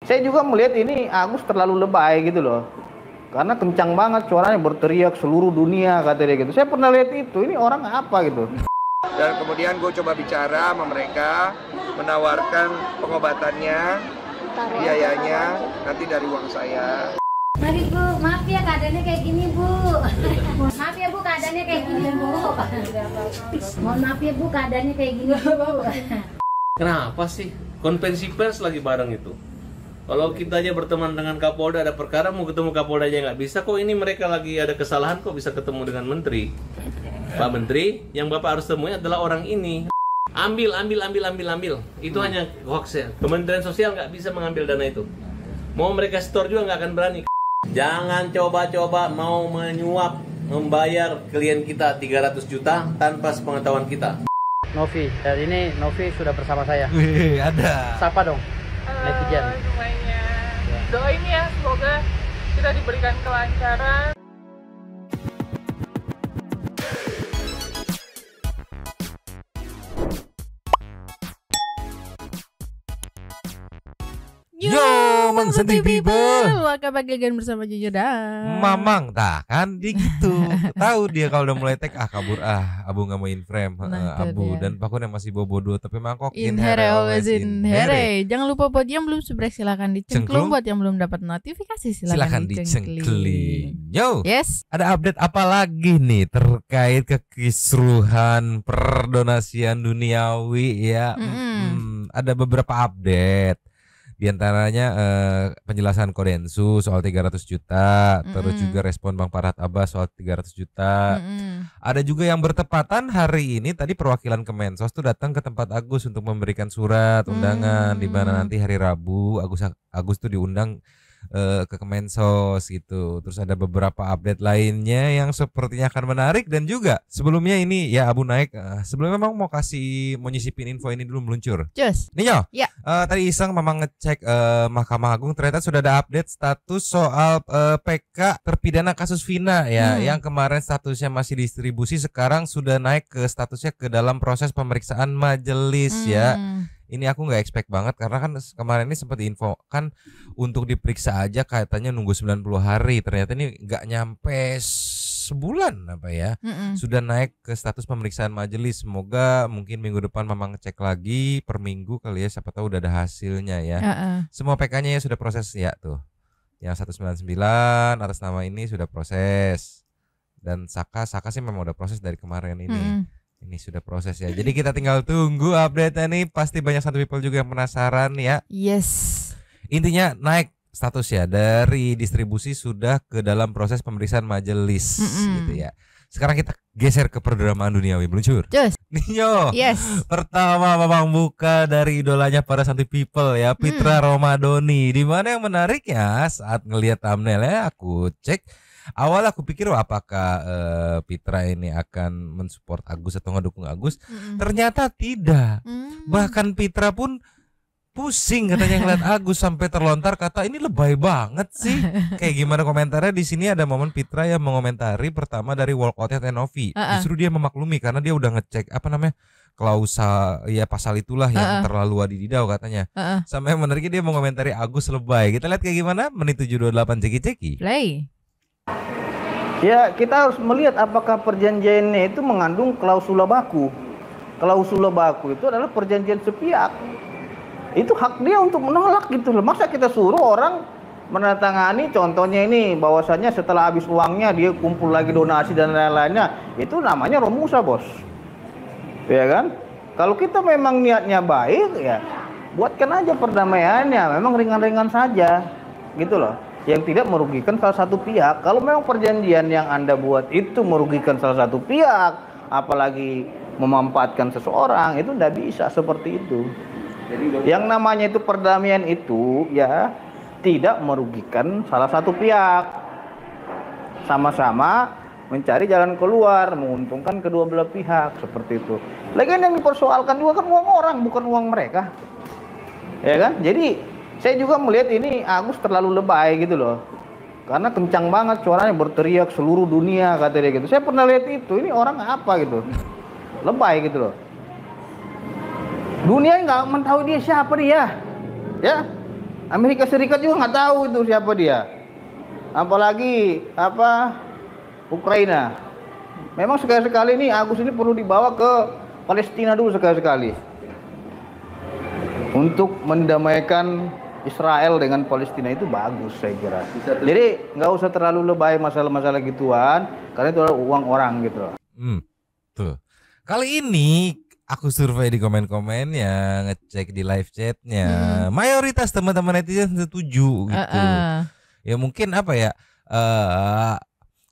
Saya juga melihat ini Agus terlalu lebay gitu loh. Karena kencang banget suaranya, berteriak seluruh dunia katanya gitu. Saya pernah lihat itu, ini orang apa gitu. Dan kemudian gue coba bicara sama mereka, menawarkan pengobatannya, biayanya nanti dari uang saya. Mari Bu, maaf ya keadaannya kayak gini Bu. Maaf ya Bu, keadaannya kayak gini Bu. Mohon maaf ya Bu, keadaannya kayak gini Bu. Kenapa sih? Konvensi pers lagi bareng itu. Kalau kita aja berteman dengan Kapolda, ada perkara mau ketemu Kapolda aja nggak bisa. Kok ini mereka lagi ada kesalahan kok bisa ketemu dengan Menteri? Pak Menteri, yang Bapak harus temui adalah orang ini. Ambil. Itu hanya hoax ya. Kementerian Sosial nggak bisa mengambil dana itu. Mau mereka store juga nggak akan berani. Jangan coba-coba mau menyuap, membayar klien kita 300 juta tanpa sepengetahuan kita. Novi, hari ini Novi sudah bersama saya. Wih, ada. Sapa dong, netizen. Semuanya. Doain ya, semoga kita diberikan kelancaran. Yo, Mang Santai People. Welcome back again bersama Jujur dan Mamang, tah kan dia gitu. Tahu dia kalau udah mulai tag kabur Abu nggak mau in frame, Nah, Abu dia. dan Pakun yang masih bobo tapi mangkok in here always in here. Jangan lupa buat yang belum subscribe silahkan dicengklung. Cengklung. Buat yang belum dapat notifikasi Silakan silahkan dicengkling. Yo, Yes. ada update apa lagi nih terkait kekisruhan perdonasian duniawi ya? Ada beberapa update. Di antaranya penjelasan Kodensu soal 300 juta, terus juga respon Bang Farhad Abbas soal 300 juta. Ada juga yang bertepatan hari ini tadi perwakilan Kemensos tuh datang ke tempat Agus untuk memberikan surat undangan di mana nanti hari Rabu Agus tuh diundang ke Kemensos gitu. Terus ada beberapa update lainnya yang sepertinya akan menarik dan juga sebelumnya ini ya Abu naik sebelumnya memang mau nyisipin info ini dulu meluncur. Just. Ninyo, Ya. tadi iseng memang ngecek Mahkamah Agung ternyata sudah ada update status soal PK terpidana kasus Vina ya, yang kemarin statusnya masih distribusi sekarang sudah naik ke statusnya ke dalam proses pemeriksaan majelis ya. Ini aku nggak expect banget karena kan kemarin ini sempat diinfo kan untuk diperiksa aja katanya nunggu 90 hari, ternyata ini nggak nyampe sebulan apa ya. Sudah naik ke status pemeriksaan majelis. Semoga mungkin minggu depan memang ngecek lagi per minggu kali ya, siapa tahu udah ada hasilnya ya. Semua PK-nya ya sudah proses ya tuh. Yang 199 atas nama ini sudah proses. Dan Saka sih memang udah proses dari kemarin ini. Ini sudah proses ya. Jadi kita tinggal tunggu update-nya nih. Pasti banyak satu people juga yang penasaran ya. Yes. Intinya naik status ya, dari distribusi sudah ke dalam proses pemeriksaan majelis gitu ya. Sekarang kita geser ke perdramaan duniawi meluncur. Just. Ninyo. Yes. Pertama memang buka dari idolanya para santai people ya, Pitra Romadoni. Di mana yang menariknya saat ngelihat thumbnailnya aku cek. Awal aku pikir apakah Pitra ini akan mensupport Agus atau ngedukung Agus. Ternyata tidak. Bahkan Pitra pun pusing katanya ngeliat Agus sampai terlontar kata ini lebay banget sih. Kayak gimana komentarnya di sini ada momen Pitra yang mengomentari pertama dari walkoutnya Tenovi. Justru dia memaklumi karena dia udah ngecek apa namanya klausa ya pasal itulah yang terlalu adididau katanya. Sampai yang menariknya dia mengomentari Agus lebay. Kita lihat kayak gimana menit 728 ceki-ceki. Play. Ya, kita harus melihat apakah perjanjiannya itu mengandung klausula baku. Klausula baku itu adalah perjanjian sepihak. Itu hak dia untuk menolak gitu loh. Masa kita suruh orang menandatangani, contohnya ini bahwasanya setelah habis uangnya dia kumpul lagi donasi dan lain-lainnya, itu namanya romusa, Bos. Ya kan? Kalau kita memang niatnya baik ya, buatkan aja perdamaiannya, memang ringan-ringan saja. Gitu loh. Yang tidak merugikan salah satu pihak. Kalau memang perjanjian yang Anda buat itu merugikan salah satu pihak, apalagi memanfaatkan seseorang, itu tidak bisa seperti itu. Yang namanya itu perdamaian itu ya tidak merugikan salah satu pihak. Sama-sama mencari jalan keluar, menguntungkan kedua belah pihak, seperti itu. Lagian yang dipersoalkan juga kan uang orang, bukan uang mereka. Ya kan? Jadi saya juga melihat ini Agus terlalu lebay gitu loh. Karena kencang banget suaranya, berteriak seluruh dunia katanya gitu. Saya pernah lihat itu, ini orang apa gitu. Lebay gitu loh. Dunia nggak mengetahui dia siapa dia. Ya. Amerika Serikat juga nggak tahu itu siapa dia. Apalagi Ukraina. Memang sekali-sekali nih Agus ini perlu dibawa ke Palestina dulu sekali-sekali. Untuk mendamaikan Israel dengan Palestina itu bagus saya kira. Jadi nggak usah terlalu lebay masalah-masalah gituan, karena itu adalah uang orang gitu loh. Tuh. Kali ini aku survei di komen-komennya, ngecek di live chatnya, mayoritas teman-teman netizen setuju gitu. Ya mungkin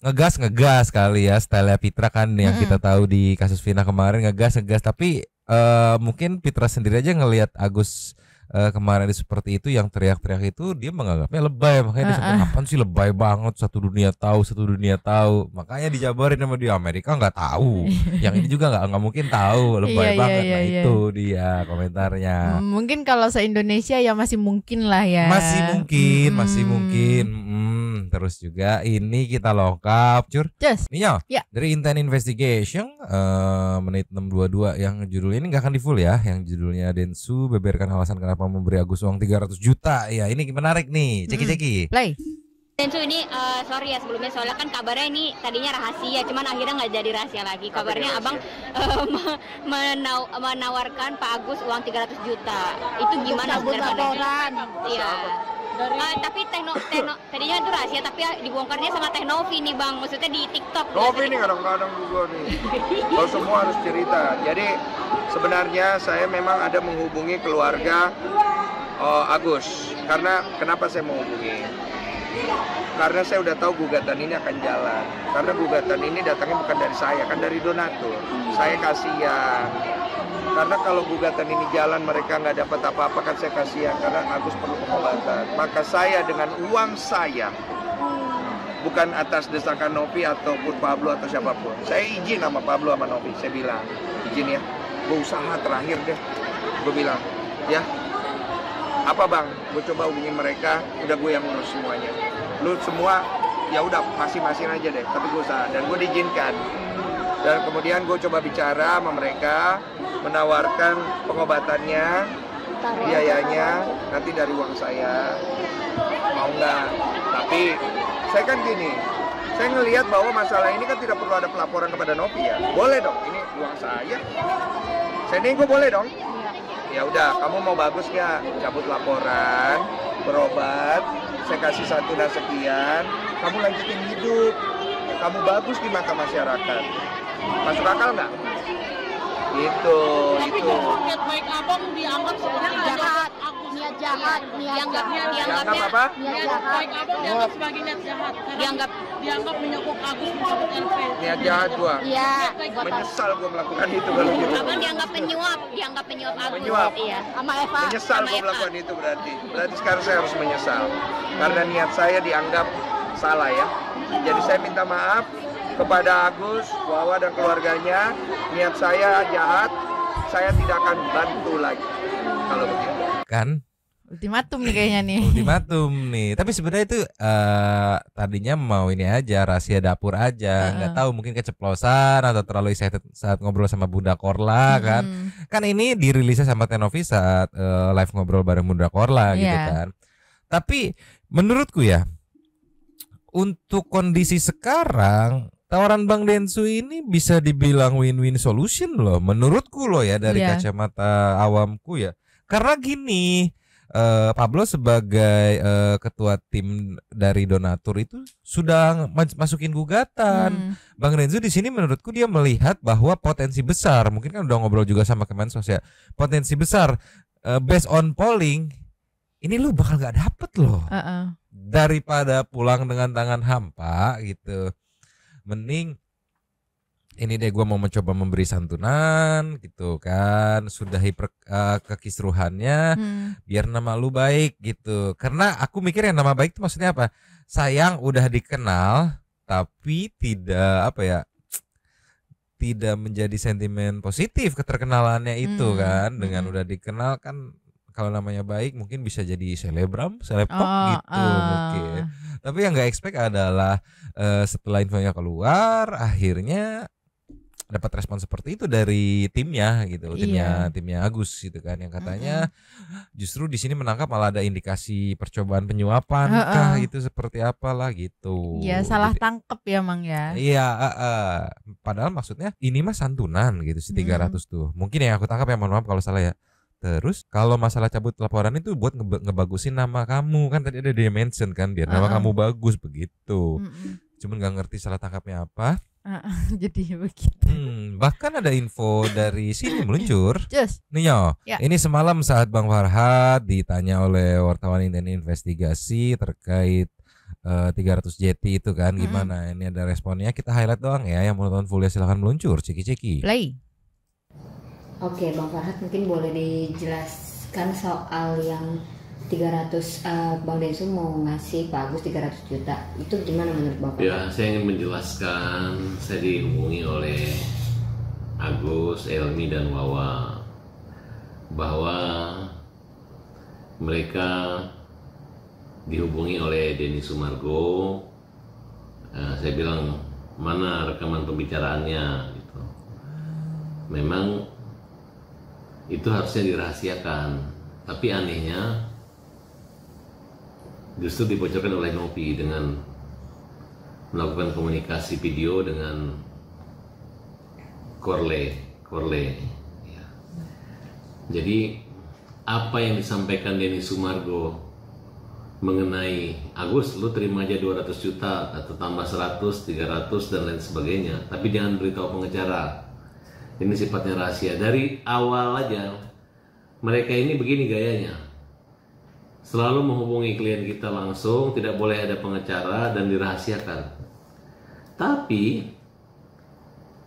ngegas kali ya, style Pitra kan yang kita tahu di kasus Vina kemarin ngegas, tapi mungkin Pitra sendiri aja ngelihat Agus kemarin seperti itu, yang teriak-teriak itu dia menganggapnya lebay, makanya dia sampai kapan sih lebay banget, satu dunia tahu, makanya dijabarin sama dia, Amerika nggak tahu, yang ini juga nggak mungkin tahu, lebay banget. Itu dia komentarnya. Mungkin kalau se-Indonesia ya masih mungkin lah ya. Masih mungkin. Terus juga ini kita lengkap, Cur. Ninyo, dari Intent Investigation menit 6:22 yang judulnya ini nggak akan di full ya, yang judulnya Densu beberkan alasan kenapa memberi Agus uang 300 juta. Ya ini menarik nih, ceki-ceki. Play. Densu ini sorry ya sebelumnya, soalnya kan kabarnya ini tadinya rahasia, cuman akhirnya nggak jadi rahasia lagi. Kabarnya abang menawarkan Pak Agus uang 300 juta. Itu gimana sebenarnya? Iya. Tapi tadinya itu rahasia, tapi dibongkarnya sama Teh Novi nih bang, maksudnya di TikTok. Novi nih kadang-kadang juga nih. Kalau semua harus cerita. Jadi sebenarnya saya memang ada menghubungi keluarga Agus. Karena kenapa saya menghubungi? Karena saya udah tahu gugatan ini akan jalan. Karena gugatan ini datangnya bukan dari saya, kan dari donatur. Saya kasihan. Karena kalau gugatan ini jalan mereka nggak dapat apa-apa, kan saya kasihan. Karena Agus perlu pengobatan. Maka saya dengan uang saya, bukan atas desakan Novi ataupun Pablo atau siapapun, saya izin sama Pablo sama Novi. Saya bilang, izin ya, gue usaha terakhir deh. Gue bilang, ya apa bang, gue coba hubungin mereka, udah gue yang ngurus semuanya. Lu semua ya udah masing-masing aja deh, tapi gue usaha dan gue diizinkan. Dan kemudian gue coba bicara sama mereka, menawarkan pengobatannya, biayanya nanti dari uang saya, mau nggak? Tapi saya kan gini, saya ngelihat bahwa masalah ini kan tidak perlu ada pelaporan kepada Novi ya. Boleh dong, ini uang saya. Saya nego boleh dong. Ya udah, kamu mau bagus nggak? Cabut laporan, berobat, saya kasih santunan sekian, kamu lanjutin hidup, kamu bagus di mata masyarakat. Masuk akal nggak? Gitu, tapi itu. niat baik abang dianggap sebagai jahat. Niat jahat, Dianggap apa? Niat baik abang dianggap sebagai niat jahat. Dianggap menyokong Agus mencabut LP. Niat jahat gua. Iya. Menyesal gua melakukan itu kalau gitu. Abang dianggap penyuap Agus. Menyuap. Iya. Sama Eva. Menyesal gua melakukan itu berarti. Berarti sekarang saya harus menyesal. Karena niat saya dianggap salah ya. Jadi saya minta maaf kepada Agus, Wawa dan keluarganya. Niat saya jahat. Saya tidak akan bantu lagi. Kalau begitu. Kan? Ultimatum nih kayaknya nih. Ultimatum nih. Tapi sebenarnya itu tadinya mau ini aja, rahasia dapur aja. Nggak tahu mungkin keceplosan atau terlalu excited saat ngobrol sama Bunda Korla kan. Kan ini dirilisnya sama Tenovi saat live ngobrol bareng Bunda Korla gitu kan. Tapi menurutku ya, untuk kondisi sekarang tawaran Bang Densu ini bisa dibilang win-win solution loh. Menurutku loh ya, dari kacamata awamku ya. Karena gini, Pablo sebagai ketua tim dari donatur itu sudah masukin gugatan. Bang Renzo di sini menurutku dia melihat bahwa potensi besar, mungkin kan udah ngobrol juga sama Kemensos ya, potensi besar based on polling ini lu bakal gak dapet loh. Daripada pulang dengan tangan hampa gitu, mending ini deh gue mau mencoba memberi santunan gitu kan, sudahi kekisruhannya biar nama lu baik gitu. Karena aku mikir yang nama baik itu maksudnya apa? Sayang udah dikenal tapi tidak tidak menjadi sentimen positif keterkenalannya itu kan. Dengan udah dikenal kan, kalau namanya baik mungkin bisa jadi selebgram, selebtok gitu mungkin. Tapi yang nggak expect adalah setelah infonya keluar akhirnya dapat respon seperti itu dari timnya gitu, Iya. timnya Agus gitu kan, yang katanya justru di sini menangkap malah ada indikasi percobaan penyuapan kah Heeh. itu seperti apalah gitu. Iya, salah Jadi- tangkep ya Mang ya. Iya, padahal maksudnya ini mah santunan gitu si 300 tuh. Mungkin yang aku tangkap ya, mohon maaf kalau salah ya. Terus kalau masalah cabut laporan itu buat ngebagusin nama kamu kan, tadi ada dia mention kan biar nama kamu bagus begitu. Cuman nggak ngerti salah tangkapnya apa. Jadi begitu. Bahkan ada info dari sini meluncur. Just. Nih yo, Ya. ini semalam saat Bang Farhad ditanya oleh wartawan Independen Investigasi terkait 300 JT itu kan gimana? Ini ada responnya, kita highlight doang ya. Yang mau nonton full ya silahkan meluncur, ceki-ceki. Play. Oke, Bang Farhad mungkin boleh dijelaskan soal yang 300 Bang Densu mau ngasih Pak Agus 300 juta. Itu gimana menurut Bapak? Ya, saya ingin menjelaskan, saya dihubungi oleh Agus, Elmi dan Wawa bahwa mereka dihubungi oleh Denny Sumargo. Saya bilang mana rekaman pembicaraannya gitu. Memang itu harusnya dirahasiakan, tapi anehnya justru dibocorkan oleh Novi dengan melakukan komunikasi video dengan Korle. Ya. Jadi apa yang disampaikan Denny Sumargo mengenai Agus, lu terima aja 200 juta atau tambah 100, 300 dan lain sebagainya, tapi jangan beritahu pengacara. Ini sifatnya rahasia. Dari awal aja mereka ini begini gayanya. Selalu menghubungi klien kita langsung, tidak boleh ada pengacara dan dirahasiakan. Tapi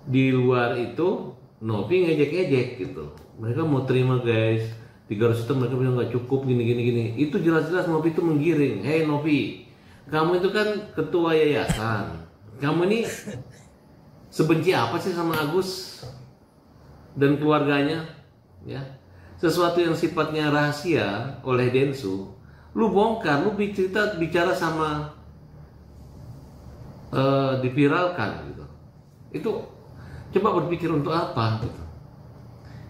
di luar itu Novi ngejek-ngejek gitu. Mereka mau terima guys, 300 juta, mereka bilang nggak cukup gini. Itu jelas-jelas Novi itu menggiring. Hei Novi, kamu itu kan ketua yayasan. Kamu ini sebenci apa sih sama Agus dan keluarganya? Ya. Sesuatu yang sifatnya rahasia oleh Densu, lu bongkar, lu bicara sama diviralkan gitu. Itu coba berpikir untuk apa gitu.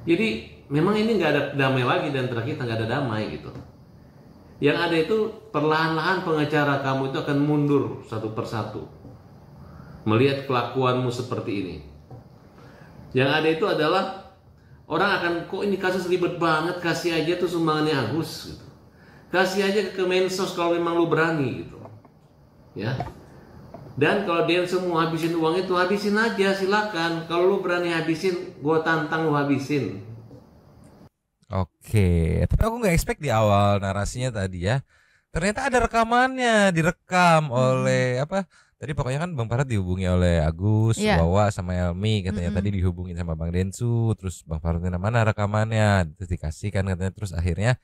Jadi memang ini nggak ada damai lagi dan terakhir kita nggak ada damai gitu. Yang ada itu perlahan-lahan pengacara kamu itu akan mundur satu persatu melihat kelakuanmu seperti ini. Yang ada itu adalah orang akan, kok ini kasus ribet banget, kasih aja tuh sumbangannya Agus gitu. Kasih aja ke Kemensos kalau memang lu berani gitu. Ya. Dan kalau dia semua habisin uang itu, habisin aja silakan. Kalau lu berani habisin, gua tantang lu habisin. Oke, tapi aku nggak expect di awal narasinya tadi ya. Ternyata ada rekamannya, direkam oleh apa? Tadi pokoknya kan Bang Farhad dihubungi oleh Agus, Wawa sama Elmi, katanya tadi dihubungin sama Bang Densu, terus Bang Farhad mana rekamannya, terus dikasihkan katanya, terus akhirnya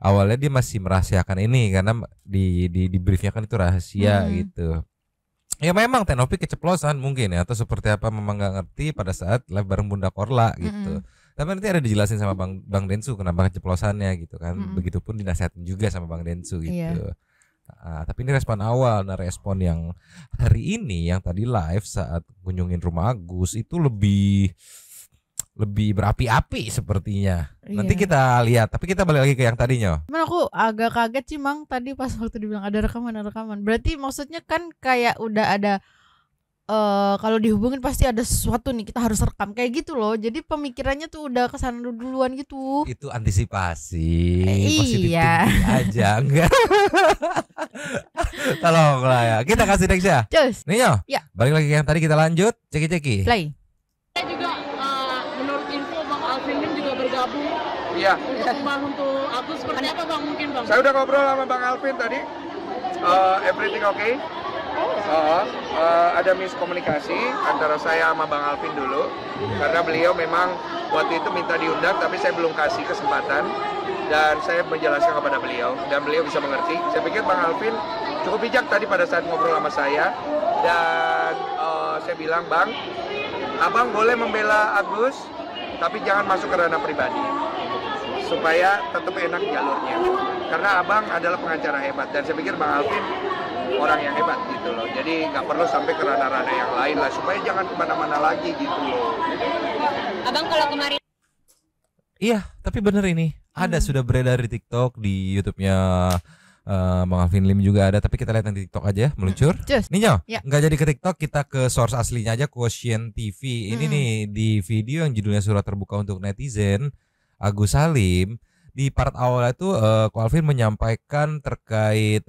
awalnya dia masih merahasiakan ini karena di briefnya kan itu rahasia gitu. Ya memang Tenovi keceplosan mungkin ya, atau seperti apa memang nggak ngerti pada saat live bareng Bunda Korla gitu. Tapi nanti ada dijelasin sama Bang Densu kenapa keceplosannya gitu kan. Begitupun dinasihatin juga sama Bang Densu gitu. Tapi ini respon awal. Nah respon yang hari ini yang tadi live saat kunjungin rumah Agus itu lebih berapi-api sepertinya. Nanti kita lihat. Tapi kita balik lagi ke yang tadinya. Cuman aku agak kaget sih Mang tadi pas waktu dibilang ada rekaman. Berarti maksudnya kan kayak udah ada kalau dihubungin pasti ada sesuatu nih, kita harus rekam kayak gitu loh. Jadi pemikirannya tuh udah kesana duluan gitu. Itu antisipasi, positif iya. aja enggak. Tolonglah ya. Kita kasih next ya. Cus. Ninyo. Ya. Balik lagi ke yang tadi, kita lanjut. Ceki-ceki. Play. Saya juga menurut info Bang Alvin Lim juga bergabung. Iya. Untuk Agus seperti apa Bang mungkin Bang? Saya udah ngobrol sama Bang Alvin tadi. Everything okay? Ada miskomunikasi antara saya sama Bang Alvin dulu, karena beliau memang waktu itu minta diundang tapi saya belum kasih kesempatan, dan saya menjelaskan kepada beliau dan beliau bisa mengerti. Saya pikir Bang Alvin cukup bijak tadi pada saat ngobrol sama saya, dan saya bilang, Bang, Abang boleh membela Agus tapi jangan masuk ke ranah pribadi supaya tetap enak jalurnya. karena abang adalah pengacara hebat dan saya pikir Bang Alvin orang yang hebat gitu loh. Jadi nggak perlu sampai ke ranah-ranah yang lain lah supaya jangan kemana-mana lagi gitu loh. Abang kalau kemarin Iya, tapi bener ini. Ada sudah beredar di TikTok, di YouTube-nya Bang Alvin Lim juga ada. Tapi kita lihat yang di TikTok aja, meluncur. Ninyo, nggak jadi ke TikTok, kita ke source aslinya aja, Quotient TV. Ini nih di video yang judulnya Surat Terbuka untuk Netizen, Agus Salim. Di part awal itu Ko Alvin menyampaikan terkait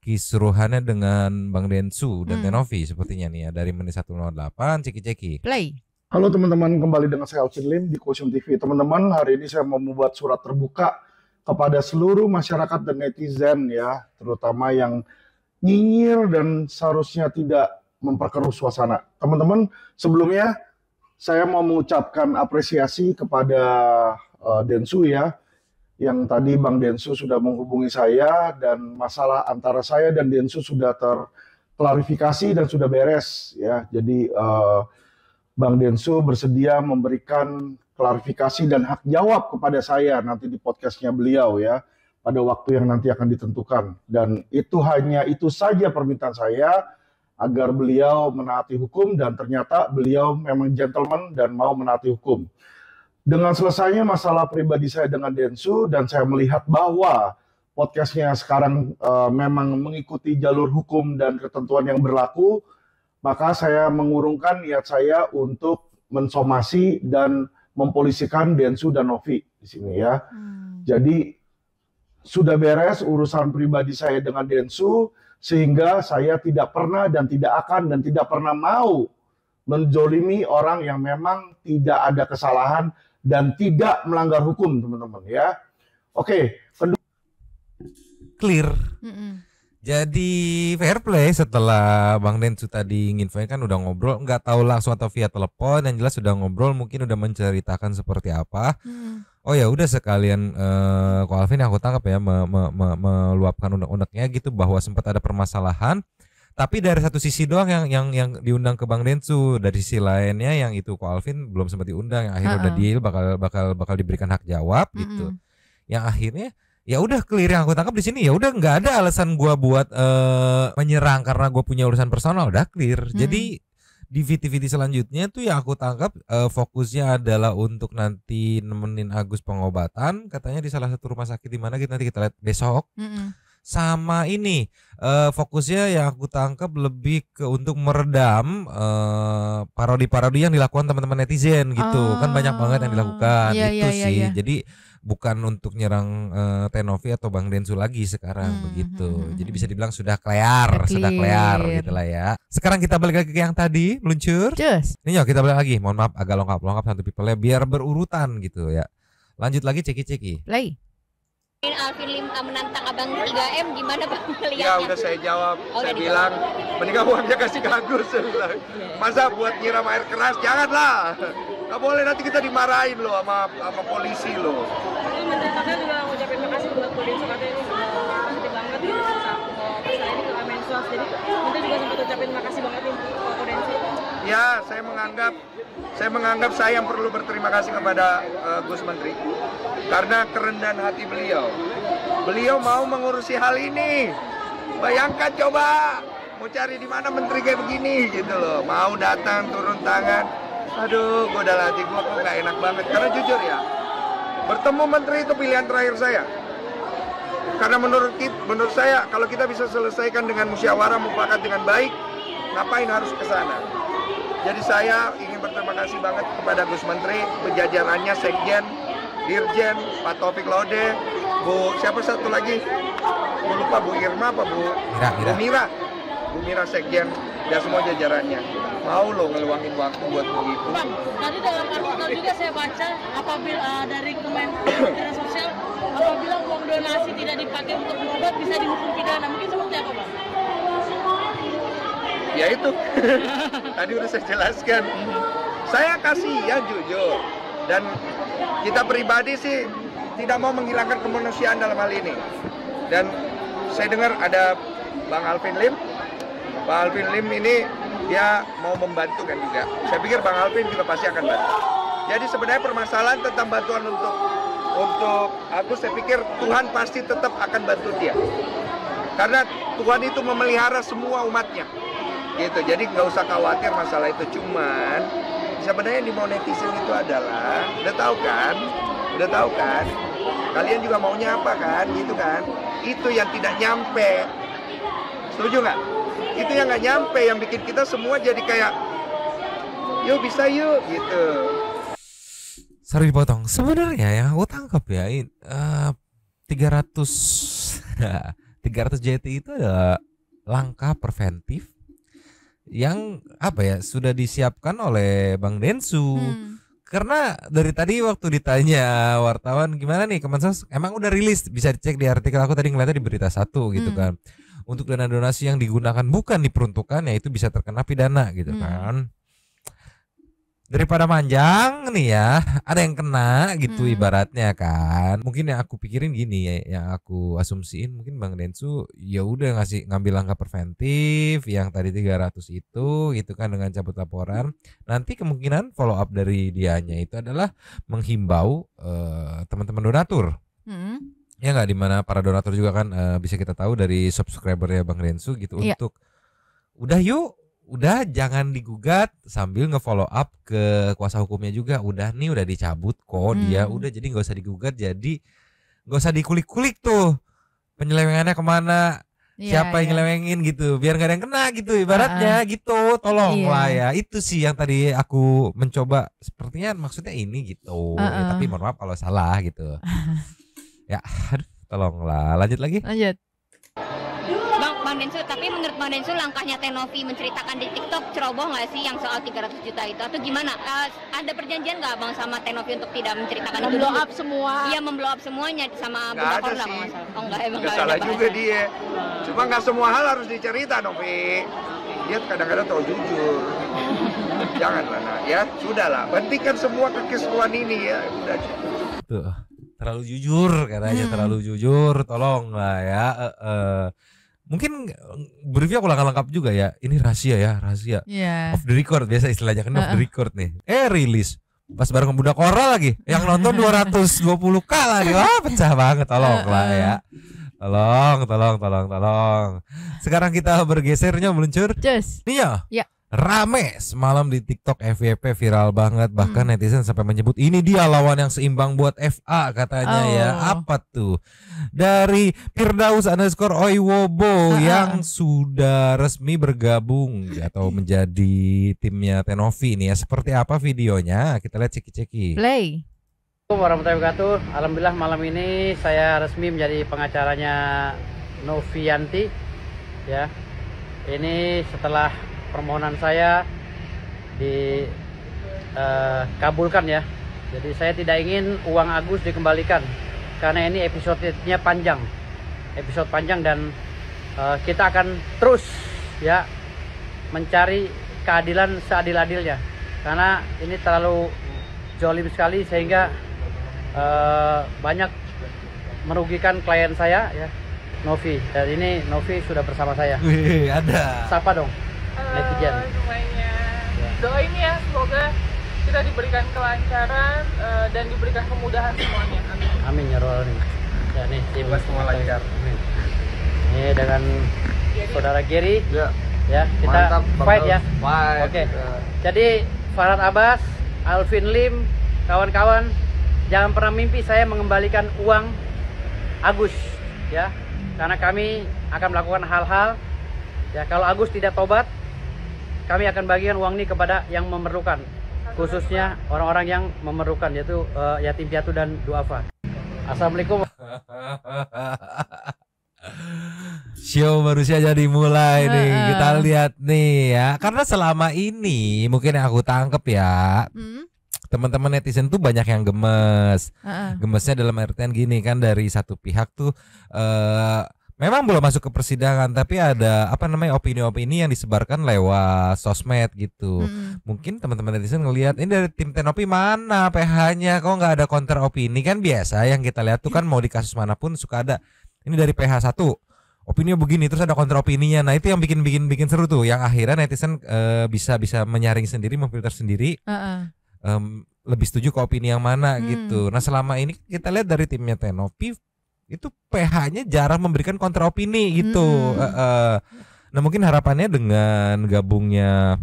kisruhannya dengan Bang Densu dan Tenovi sepertinya nih ya, dari menit 108. Ceki-ceki. Play. Halo teman-teman, kembali dengan saya Alvin Lim di Quotient TV. Teman-teman, hari ini saya mau membuat surat terbuka kepada seluruh masyarakat dan netizen ya, terutama yang nyinyir dan seharusnya tidak memperkeruh suasana. Teman-teman, sebelumnya saya mau mengucapkan apresiasi kepada Densu ya, yang tadi Bang Densu sudah menghubungi saya dan masalah antara saya dan Densu sudah terklarifikasi dan sudah beres ya. Jadi Bang Densu bersedia memberikan klarifikasi dan hak jawab kepada saya nanti di podcastnya beliau ya, pada waktu yang nanti akan ditentukan. Dan itu hanya itu saja permintaan saya, agar beliau menaati hukum, dan ternyata beliau memang gentleman dan mau menaati hukum. Dengan selesainya masalah pribadi saya dengan Densu, dan saya melihat bahwa podcastnya sekarang memang mengikuti jalur hukum dan ketentuan yang berlaku, maka saya mengurungkan niat saya untuk mensomasi dan mempolisikan Densu dan Novi di sini ya. Jadi sudah beres urusan pribadi saya dengan Densu, sehingga saya tidak pernah dan tidak akan dan tidak pernah mau menzolimi orang yang memang tidak ada kesalahan dan tidak melanggar hukum, teman-teman ya. Oke, clear. Jadi fair play setelah Bang Densu tadi nginfoin kan udah ngobrol, nggak tahu langsung atau via telepon, yang jelas sudah ngobrol, mungkin udah menceritakan seperti apa. Oh ya udah sekalian Ko Alvin yang aku tangkap ya meluapkan unek-uneknya gitu, bahwa sempat ada permasalahan, tapi dari satu sisi doang yang diundang ke Bang Densu, dari sisi lainnya yang itu Ko Alvin belum sempat diundang, yang akhirnya udah deal bakal diberikan hak jawab gitu. Yang akhirnya ya udah clear, yang aku tangkap di sini ya udah nggak ada alasan gua buat menyerang karena gue punya urusan personal, udah clear. Jadi di VT selanjutnya tuh yang aku tangkap fokusnya adalah untuk nanti nemenin Agus pengobatan, katanya di salah satu rumah sakit di mana gitu, nanti kita lihat besok. Sama ini fokusnya yang aku tangkap lebih ke untuk meredam parodi-parodi yang dilakukan teman-teman netizen gitu. Kan banyak banget yang dilakukan gitu sih. Jadi bukan untuk nyerang Tenovi atau Bang Densu lagi sekarang begitu. Jadi bisa dibilang sudah clear gitu lah ya. Sekarang kita balik lagi ke yang tadi meluncur. Nih yuk kita balik lagi. Mohon maaf agak lengkap satu people-nya biar berurutan gitu ya. Lanjut lagi ceki-ceki. Play. Alvin Lim menantang abang 3M, gimana Bang melihatnya? Ya udah saya jawab, saya bilang mendingan uangnya kasih ke Agus. Masa buat nyiram air keras, janganlah. Gak boleh, nanti kita dimarahin loh sama polisi loh. Saya juga ngucapin makasih buat polisi, katanya ini positif banget masalah ini ke Mensos. Jadi kita juga sempat ucapin makasih banget nih ke Polisi. Ya, saya menganggap saya yang perlu berterima kasih kepada Gus Menteri karena kerendahan hati beliau. Beliau mau mengurusi hal ini. Bayangkan coba mau cari di mana menteri kayak begini gitu loh, mau datang turun tangan. Aduh, gue udah hati gue kok gak enak banget. Karena jujur ya, bertemu menteri itu pilihan terakhir saya. Karena menurut saya kalau kita bisa selesaikan dengan musyawarah mufakat dengan baik, ngapain harus ke sana? Jadi saya ingin berterima kasih banget kepada Gus Menteri, pejajarannya, Sekjen, Dirjen, Pak Taufik Laude, Bu siapa satu lagi? Bu lupa, Bu Irma apa Bu Mira. Bu Mira Sekjen dan semua jajarannya. Mau lo ngeluangin waktu buat begitu. Bang, tadi dalam artikel juga saya baca apabila dari Kementerian Sosial, apabila uang donasi tidak dipakai untuk berobat bisa dihukum pidana. Mungkin seperti apa, Bang? Ya itu, tadi udah saya jelaskan. Saya kasihan jujur, dan kita pribadi sih tidak mau menghilangkan kemanusiaan dalam hal ini. Dan saya dengar ada Bang Alvin Lim. Bang Alvin Lim ini dia mau membantu kan juga. Saya pikir Bang Alvin juga pasti akan bantu. Jadi sebenarnya permasalahan tentang bantuan untuk untuk Agus saya pikir Tuhan pasti tetap akan bantu dia. Karena Tuhan itu memelihara semua umatnya. Gitu. Jadi nggak usah khawatir masalah itu. Cuman sebenarnya yang dimau netizen itu adalah udah tahu kan? Kalian juga maunya apa kan? Gitu kan? Itu yang tidak nyampe. Setuju nggak? Itu yang nggak nyampe, yang bikin kita semua jadi kayak yuk bisa yuk gitu. Sorry dipotong. Sebenarnya yang aku tangkap ya 300 JT itu adalah langkah preventif yang sudah disiapkan oleh Bang Densu. Karena dari tadi waktu ditanya wartawan gimana nih Kemensos, emang udah rilis, bisa dicek di artikel aku tadi ngeliatnya di berita 1 gitu kan. Untuk dana donasi yang digunakan bukan diperuntukkan, ya itu bisa terkena pidana gitu kan. Daripada manjang nih ya, ada yang kena gitu ibaratnya kan. Mungkin yang aku pikirin gini ya, yang aku asumsiin mungkin Bang Densu ya udah ngambil langkah preventif yang tadi 300 itu gitu kan dengan cabut laporan. Nanti kemungkinan follow up dari dianya itu adalah menghimbau teman-teman donatur. Ya nggak, dimana para donatur juga kan bisa kita tahu dari subscribernya Bang Densu gitu untuk udah jangan digugat, sambil nge-follow up ke kuasa hukumnya juga. Udah dicabut kok dia, udah, jadi nggak usah digugat, jadi nggak usah dikulik-kulik tuh penyelewengannya kemana, siapa yang nyelewengin gitu, biar nggak ada yang kena gitu ibaratnya gitu. Tolonglah ya, itu sih yang tadi aku mencoba, sepertinya maksudnya ini gitu. Ya, tapi mohon maaf kalau salah gitu. Ya, tolonglah. Lanjut lagi. Bang Densu, tapi menurut Bang Densu langkahnya Tenovi menceritakan di TikTok ceroboh nggak sih yang soal 300 juta itu, atau gimana? Ada perjanjian nggak Bang sama Tenovi untuk tidak menceritakan itu? Memblow up semua. Iya, memblow up semuanya sama Bunda Korla kalau nggak salah. Oh enggak, emang nggak salah juga dia. Cuma nggak semua hal harus dicerita, Novi. Dia kadang-kadang tahu jujur. Janganlah, ya sudahlah. Hentikan semua kekisruhan ini ya. Udah. Tuh, terlalu jujur katanya, terlalu jujur. Tolonglah ya. Mungkin briefnya aku lengkap juga ya. Ini rahasia ya, rahasia. Off the record biasa istilahnya kan, off the record nih. Rilis pas bareng Bunda Korla lagi. Yang nonton 220k lagi. Wah, pecah banget. Tolonglah ya. Tolong. Sekarang kita bergesernya meluncur. Nih ya. Rame semalam di TikTok, FYP viral banget, bahkan netizen sampai menyebut ini dia lawan yang seimbang buat FA katanya ya. Apa tuh? Dari Firdaus_Oiwobo yang sudah resmi bergabung atau menjadi timnya Tenovi nih ya. Seperti apa videonya? Kita lihat ceki-ceki. Play. Assalamualaikum warahmatullahi wabarakatuh. Alhamdulillah malam ini saya resmi menjadi pengacaranya Novianti ya. Ini setelah permohonan saya dikabulkan ya. Jadi saya tidak ingin uang Agus dikembalikan karena ini episodenya panjang, dan kita akan terus ya mencari keadilan seadil-adilnya karena ini terlalu jolim sekali sehingga banyak merugikan klien saya ya, Novi. Dan ini Novi sudah bersama saya. Wih, ada. Sapa dong. Netizen. Semuanya. Doain ya, semoga kita diberikan kelancaran dan diberikan kemudahan semuanya. Amin. Amin ya roh alamin. Ya nih, semoga semua lancar. Amin. Ini dengan saudara Gary. Ya, kita mantap, fight ya. Oke. Jadi Farhad Abbas, Alvin Lim, kawan-kawan, jangan pernah mimpi saya mengembalikan uang Agus ya. Karena kami akan melakukan hal-hal ya, kalau Agus tidak tobat, kami akan bagikan uang ini kepada yang memerlukan, khususnya orang-orang yang memerlukan, yaitu yatim piatu dan duafa. Assalamualaikum. Show baru saja dimulai nih. Kita lihat nih ya. Karena selama ini mungkin yang aku tangkep ya, teman-teman netizen tuh banyak yang gemes. Gemesnya dalam artian gini kan, dari satu pihak tuh memang belum masuk ke persidangan, tapi ada opini-opini yang disebarkan lewat sosmed gitu. Mungkin teman-teman netizen ngelihat ini dari tim Tenovi mana PH-nya, kok nggak ada counter opini. Kan biasa yang kita lihat tuh kan, mau di kasus manapun suka ada ini dari PH 1 opininya begini, terus ada counter opininya. Nah itu yang bikin seru tuh, yang akhirnya netizen bisa menyaring sendiri, memfilter sendiri. lebih setuju ke opini yang mana gitu. Nah selama ini kita lihat dari timnya Tenovi itu PH-nya jarang memberikan kontra opini gitu. Nah mungkin harapannya dengan gabungnya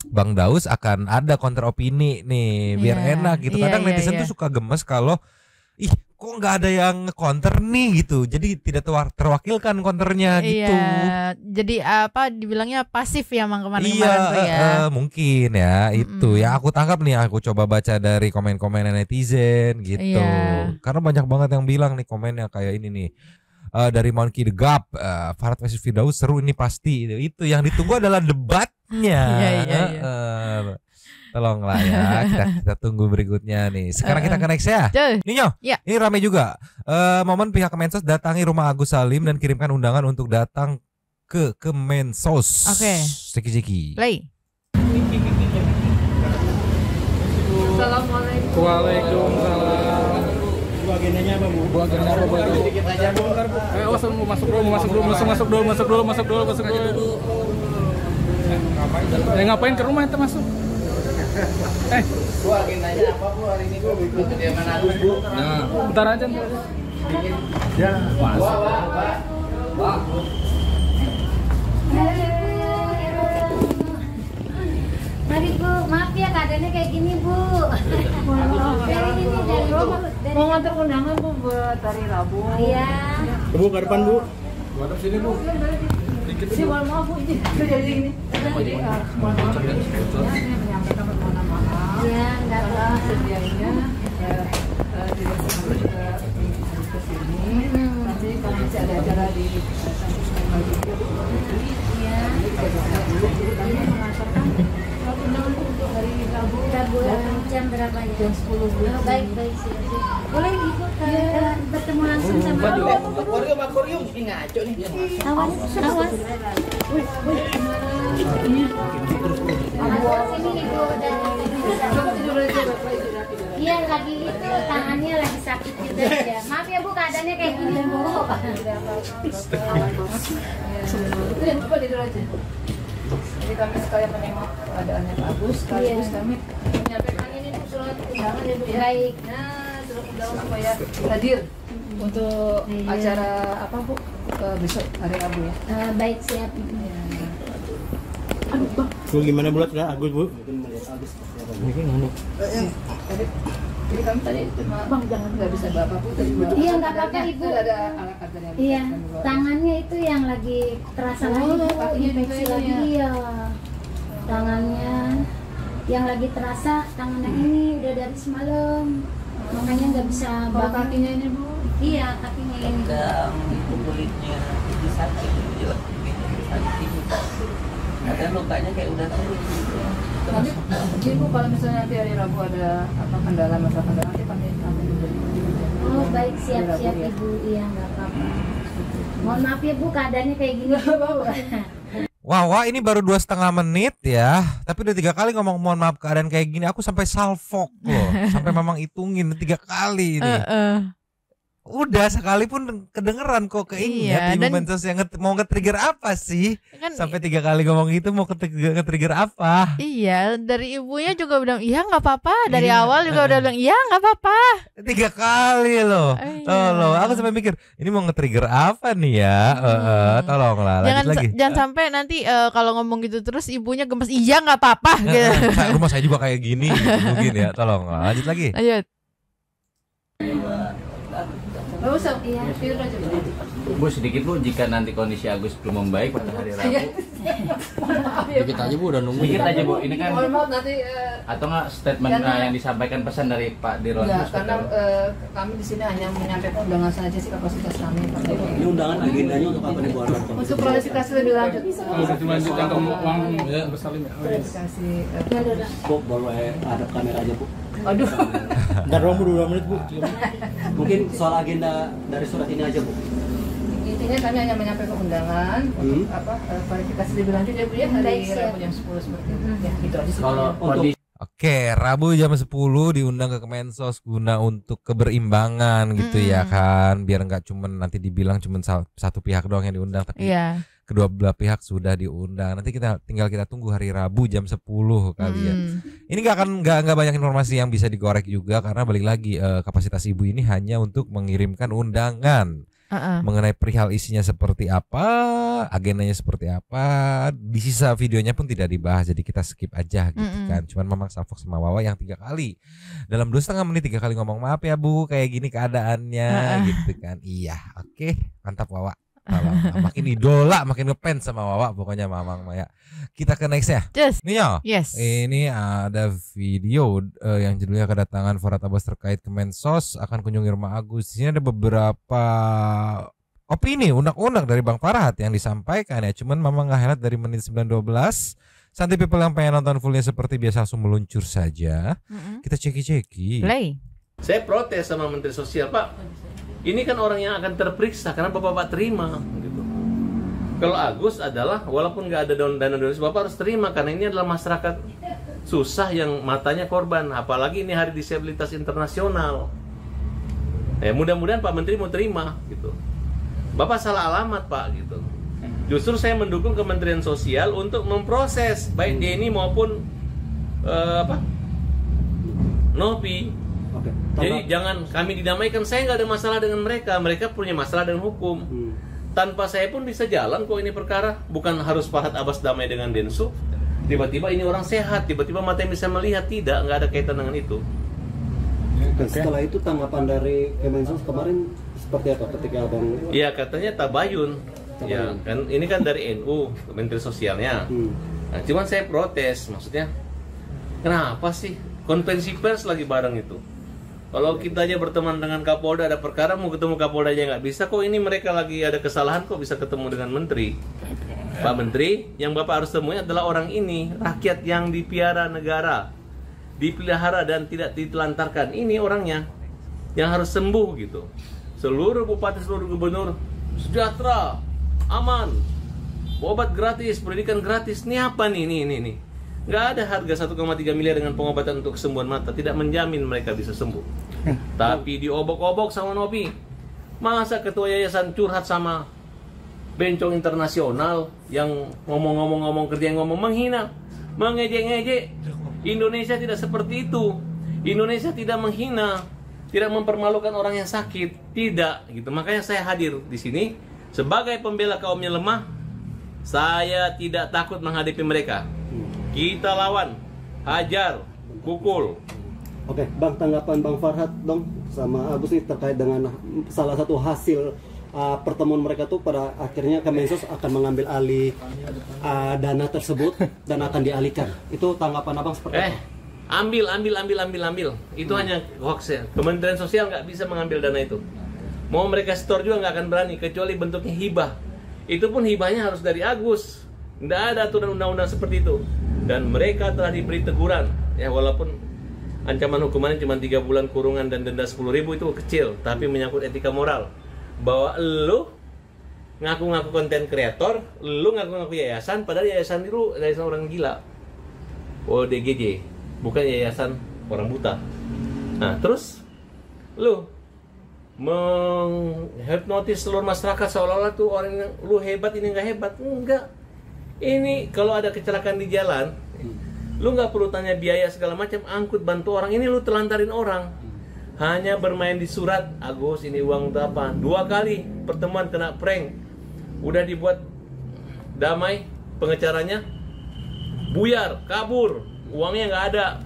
Bang Daus akan ada kontra opini nih biar enak gitu. Kadang netizen tuh suka gemes kalau kok nggak ada yang counter nih gitu. Jadi tidak terwakilkan counternya gitu. Jadi apa dibilangnya pasif ya Mang kemarin-kemarin tuh ya. Mungkin ya itu ya aku tangkap nih, aku coba baca dari komen-komen netizen gitu. Karena banyak banget yang bilang nih komennya kayak ini nih. Dari Monkey the Gap, Farhad versus Firdaus seru ini pasti. Itu yang ditunggu adalah debatnya. Tolonglah ya, kita tunggu berikutnya nih. Sekarang kita ke next ya. Ninyo, ini rame juga. Momen pihak Kemensos datangi rumah Agus Salim dan kirimkan undangan untuk datang ke Kemensos. Oke. Seki-seki. Play. Assalamualaikum. Waalaikumsalam. Bu agendanya apa Bu? Bu agendanya apa Bu? Sedikit aja Bu. Masuk dulu. Ngapain ke rumah itu masuk? Bu agendanya apa Bu hari ini Bu? Ikut kediaman Agus Bu. Nah, bentar aja. Ya, masuk. Pak. Mari Bu, maaf ya keadaannya kayak gini Bu. Dari Mau ngantar undangan Bu buat hari Rabu. Iya. Bu ke depan Bu. Bu hadap sini Bu. Ini mohon maaf Bu, ini jadi ini. Jadi mohon maaf ya, saya menyampaikan permohonan maaf. Iya, enggak apa. Sedianya tidak sempat ke sini. Nanti kalau masih ada acara di Iya. Jadi kami mengantarkan undangan untuk hari Rabu. Jam berapa ya? Jam 10 Bu. Oh, baik siap. Boleh Ibu bertemu langsung sama Akuarium ini ngaco nih. Awas. Ini Ibu Iya lagi itu tangannya lagi sakit juga ya. Maaf ya Bu keadaannya kayak gini Bu. Itu yang Bapak tidur aja. Jadi kami sekalian menengok keadaannya Pak Agus, sekaligus kami menyampaikan ini surat undangan ya Bu ya. Baik. Nah, surat undangan supaya hadir untuk acara apa Bu besok hari Rabu ya. Baik siap. Aduh Bang. Bu gimana bulat ya Agus Bu? Jadi kami tadi cuma Bang jangan nggak bisa Bapak Bu tadi. Iya nggak apa-apa Ibu. Ada alat yang iya tangannya itu yang lagi terasa lagi infeksi lagi iya. Tangannya yang lagi terasa tangannya ini udah dari semalam makanya nggak bisa bangun. Kakinya ini Bu? Iya kakinya ini. Itu kulitnya itu sakit ada lukanya kayak udah turun. Nanti Ibu kalau misalnya nanti hari Rabu ada apa kendala masalah kendala nanti kami memberi. Oh baik siap Ibu iya nggak apa-apa. Mohon maaf ya Bu keadaannya kayak gini Bu. Wah ini baru 2,5 menit ya. Tapi udah 3 kali ngomong mohon maaf keadaan kayak gini. Aku sampai salfok loh. Sampai memang hitungin 3 kali ini. Udah sekalipun kedengeran kok keinget Ibu Mensos yang mau nge-trigger apa sih? Kan, sampai 3 kali ngomong gitu mau nge-trigger apa? Iya, dari ibunya juga bilang iya nggak apa-apa. Dari awal juga udah bilang iya nggak apa-apa. 3 kali loh. Loh, aku sampai mikir ini mau nge-trigger apa nih ya? Tolonglah lanjut lagi. Jangan sampai nanti kalau ngomong gitu terus ibunya gemes iya nggak apa-apa gitu. Rumah saya juga kayak gini mungkin ya. Tolong lanjut lagi. Lanjut. Gak usah, tidur aja Bu sedikit Bu, jika nanti kondisi Agus belum membaik pada hari Rabu maaf ya dikit aja Bu udah nunggu. Dikit aja Bu, ini kan mohon maaf nanti atau nggak statement yang disampaikan pesan dari Pak Dirwan? Enggak, karena kami di sini hanya menyampaikan undangan saja sih kapasitas kami. Ini undangan agendanya untuk apa nih Bu Arman? Untuk klarifikasi lebih lanjut. Lanjut yang ke uang ya bersalim ya. Klarifikasi. Bu boleh hadap kamera aja Bu. Aduh. Ntar dong Bu 2 menit Bu. Mungkin soal agenda dari surat ini aja Bu. Intinya kami hanya menyampaikan undangan untuk klarifikasi lebih lanjut ya Bu ya hari Rabu jam 10 seperti itu. Ya, gitu aja sih. Kalau kondisi Oke, Rabu jam 10 diundang ke Kemensos guna untuk keberimbangan gitu ya kan. Biar nggak cuman nanti dibilang cuman satu pihak doang yang diundang tapi kedua belah pihak sudah diundang. Nanti tinggal kita tunggu hari Rabu jam 10 kali ya. Ini nggak banyak informasi yang bisa digorek juga karena balik lagi kapasitas ibu ini hanya untuk mengirimkan undangan. Mengenai perihal isinya seperti apa, agendanya seperti apa, di sisa videonya pun tidak dibahas, jadi kita skip aja gitu kan. Cuman memang Salfok sama Wawa yang 3 kali dalam 2,5 menit 3 kali ngomong maaf ya Bu, kayak gini keadaannya gitu kan. Iya, oke, mantap Wawa. Makin idola, makin ngefans sama Wawa pokoknya Mamang Maya. Kita ke next ya. Nih ya. Ini ada video yang judulnya kedatangan Farhad Abbas terkait Kemensos akan kunjungi rumah Agus. Di sini ada beberapa opini undang-undang dari Bang Farhad yang disampaikan ya. Cuman Mamang nge-highlight dari menit 9:12. Santi people yang pengen nonton fullnya seperti biasa langsung meluncur saja. Kita ceki-ceki. Play. Saya protes sama Menteri Sosial, Pak. Ini kan orang yang akan terperiksa karena Bapak terima gitu. Kalau Agus adalah walaupun nggak ada dana donasi, Bapak harus terima karena ini adalah masyarakat susah yang matanya korban. Apalagi ini Hari Disabilitas Internasional. Mudah-mudahan Pak Menteri mau terima gitu. Bapak salah alamat Pak gitu. Justru saya mendukung Kementerian Sosial untuk memproses baik Denny maupun Novi. Jadi jangan kami didamaikan. Saya nggak ada masalah dengan mereka. Mereka punya masalah dengan hukum. Tanpa saya pun bisa jalan kok ini perkara. Bukan harus Farhad Abbas damai dengan Densus. Tiba-tiba ini orang sehat. Tiba-tiba matanya bisa melihat. Tidak, nggak ada kaitan dengan itu. Dan setelah itu tanggapan dari Kemensos kemarin seperti apa ketika Abang? Iya katanya tabayun. Ya kan ini kan dari NU, Menteri Sosialnya. Nah, cuman saya protes. Maksudnya kenapa sih konferensi pers lagi bareng itu? Kalau kita aja berteman dengan Kapolda ada perkara mau ketemu Kapolda aja nggak bisa, kok ini mereka lagi ada kesalahan kok bisa ketemu dengan Menteri. Pak Menteri, yang Bapak harus temui adalah orang ini, rakyat yang dipiara negara, dipelihara dan tidak ditelantarkan. Ini orangnya yang harus sembuh gitu. Seluruh bupati, seluruh gubernur sejahtera, aman, obat gratis, pendidikan gratis. Ini apa nih? Ini. Nggak ada harga 1,3 miliar dengan pengobatan untuk kesembuhan mata. Tidak menjamin mereka bisa sembuh. Tapi diobok-obok sama Novi. Masa ketua yayasan curhat sama bencong internasional yang ngomong-ngomong kerja yang ngomong menghina, mengejek-ngejek. Indonesia tidak seperti itu. Indonesia tidak menghina, tidak mempermalukan orang yang sakit, tidak gitu. Makanya saya hadir di sini sebagai pembela kaum yang lemah. Saya tidak takut menghadapi mereka. Kita lawan, hajar, pukul. Oke, Bang, tanggapan Bang Farhad dong sama Agus ini terkait dengan salah satu hasil pertemuan mereka tuh pada akhirnya Kemensos akan mengambil alih dana tersebut dan akan dialihkan. Itu tanggapan Abang seperti apa? Ambil. Itu hanya hoax ya. Kementerian Sosial nggak bisa mengambil dana itu. Mau mereka store juga nggak akan berani kecuali bentuknya hibah. Itu pun hibahnya harus dari Agus. Nggak ada aturan undang-undang seperti itu. Dan mereka telah diberi teguran. Ya walaupun ancaman hukumannya cuma 3 bulan kurungan dan denda 10.000 itu kecil, tapi menyangkut etika moral. Bahwa lu ngaku-ngaku konten kreator, lu ngaku-ngaku yayasan, padahal yayasan itu yayasan orang gila. ODGJ, bukan yayasan orang buta. Nah, terus lu menghipnotis seluruh masyarakat seolah-olah tuh orang yang lu hebat ini nggak hebat. Enggak. Ini kalau ada kecelakaan di jalan, lu nggak perlu tanya biaya segala macam, angkut bantu orang. Ini lu telantarin orang. Hanya bermain di surat, Agus ini uang apa? 2 kali pertemuan kena prank. Udah dibuat damai pengecaranya, buyar, kabur, uangnya nggak ada.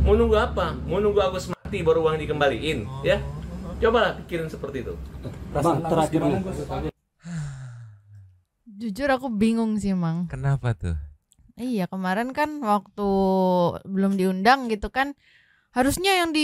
Mau nunggu apa? Mau nunggu Agus mati baru uang dikembaliin, ya? Cobalah pikirin seperti itu. Bang, terakhir jujur aku bingung sih, Mang. Kenapa tuh? Iya, kemarin kan waktu belum diundang gitu kan, harusnya yang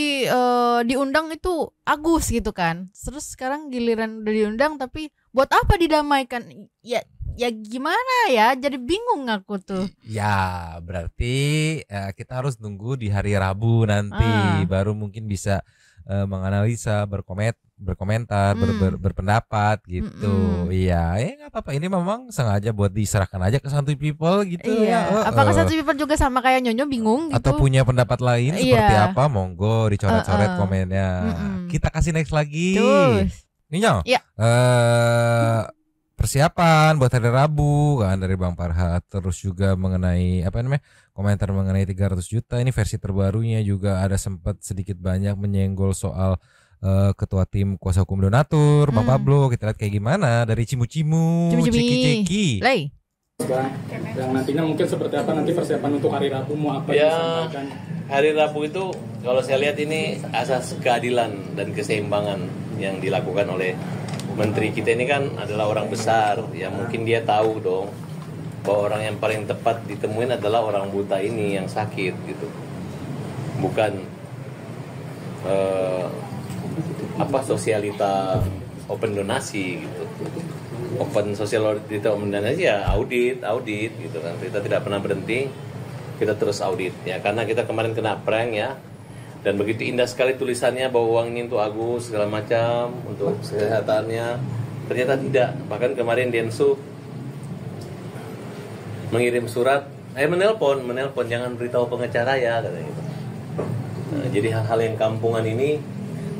diundang itu Agus gitu kan. Terus sekarang giliran udah diundang tapi buat apa didamaikan? Ya gimana ya? Jadi bingung aku tuh. Ya, berarti kita harus nunggu di hari Rabu nanti baru mungkin bisa menganalisa, berkomentar, berpendapat gitu. Iya, ya nggak apa-apa. Ini memang sengaja buat diserahkan aja ke Santuy People gitu. Iya. Apakah Santuy People juga sama kayak Nyonyo bingung gitu? Atau punya pendapat lain seperti apa? Monggo dicoret-coret komennya. Kita kasih next lagi. Nyonyo. Iya. persiapan buat hari Rabu kan dari Bang Farhat, terus juga mengenai komentar mengenai 300 juta ini versi terbarunya juga ada sempat sedikit banyak menyenggol soal ketua tim kuasa hukum donatur Bang Pablo. Kita lihat kayak gimana dari cimu-cimu, ciki-ciki. Yang nantinya mungkin seperti apa nanti persiapan untuk hari Rabu, mau apa ya, disampaikan? Hari Rabu itu kalau saya lihat ini asas keadilan dan keseimbangan yang dilakukan oleh menteri kita ini kan adalah orang besar, ya mungkin dia tahu dong bahwa orang yang paling tepat ditemuin adalah orang buta ini yang sakit gitu, bukan sosialita open donasi gitu. Open sosialita open donasi ya audit gitu kan, kita tidak pernah berhenti, kita terus audit ya, karena kita kemarin kena prank ya. Dan begitu indah sekali tulisannya bahwa uang ini untuk Agus segala macam, untuk kesehatannya. Ternyata tidak. Bahkan kemarin Densu mengirim surat, menelpon jangan beritahu pengacara ya katanya gitu. Nah, jadi hal-hal yang kampungan ini